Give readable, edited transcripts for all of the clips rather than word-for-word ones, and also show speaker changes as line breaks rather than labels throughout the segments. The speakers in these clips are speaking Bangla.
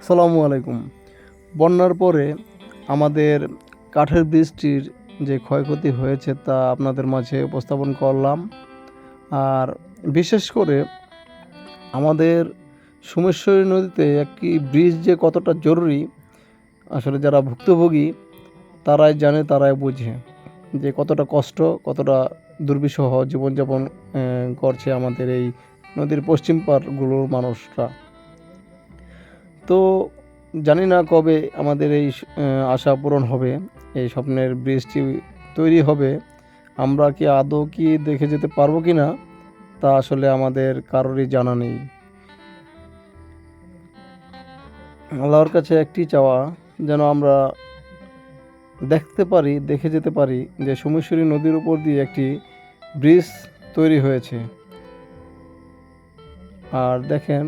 আসসালামু আলাইকুম। বন্যার পরে আমাদের কাঠের ব্রিজটির যে ক্ষয়ক্ষতি হয়েছে তা আপনাদের মাঝে উপস্থাপন করলাম। আর বিশেষ করে আমাদের সোমেশ্বরী নদীতে একটি ব্রিজ যে কতটা জরুরি, আসলে যারা ভুক্তভোগী তারাই জানে, তারাই বোঝে যে কতটা কষ্ট, কতটা দুর্বিষহ জীবনযাপন করছে আমাদের এই নদীর পশ্চিম পাড়গুলোর মানুষরা। তো জানি না কবে আমাদের এই আশা পূরণ হবে, এই স্বপ্নের ব্রিজটি তৈরি হবে। আমরা কি আদৌ কি দেখে যেতে পারবো কি না তা আসলে আমাদের কারোরই জানা নেই। আল্লাহর কাছে একটি চাওয়া, যেন আমরা দেখে যেতে পারি যে সোমেশ্বরী নদীর উপর দিয়ে একটি ব্রিজ তৈরি হয়েছে। আর দেখেন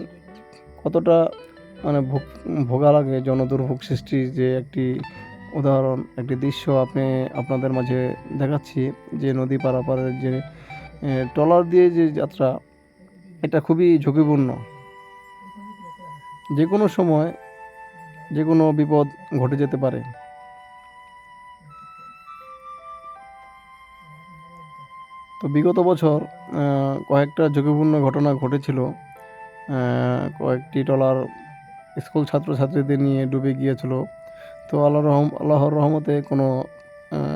কতটা মানে ভোগা লাগে, জনদুর্ভোগ সৃষ্টির যে একটি উদাহরণ, একটি দৃশ্য আপনাদের মাঝে দেখাচ্ছি। যে নদী পারাপারের যে ট্রলার দিয়ে যে যাত্রা, এটা খুবই ঝুঁকিপূর্ণ। যে কোনো সময় যে কোনো বিপদ ঘটে যেতে পারে। তো বিগত বছর কয়েকটা ঝুঁকিপূর্ণ ঘটনা ঘটেছিল। কয়েকটি ট্রলার স্কুল ছাত্রছাত্রীদের নিয়ে ডুবে গিয়েছিল। তো আল্লাহর রহমতে কোনো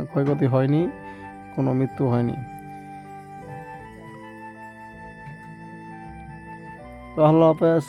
ক্ষয়ক্ষতি হয়নি, কোনো মৃত্যু হয়নি। তো আল্লাহ হাফেজ।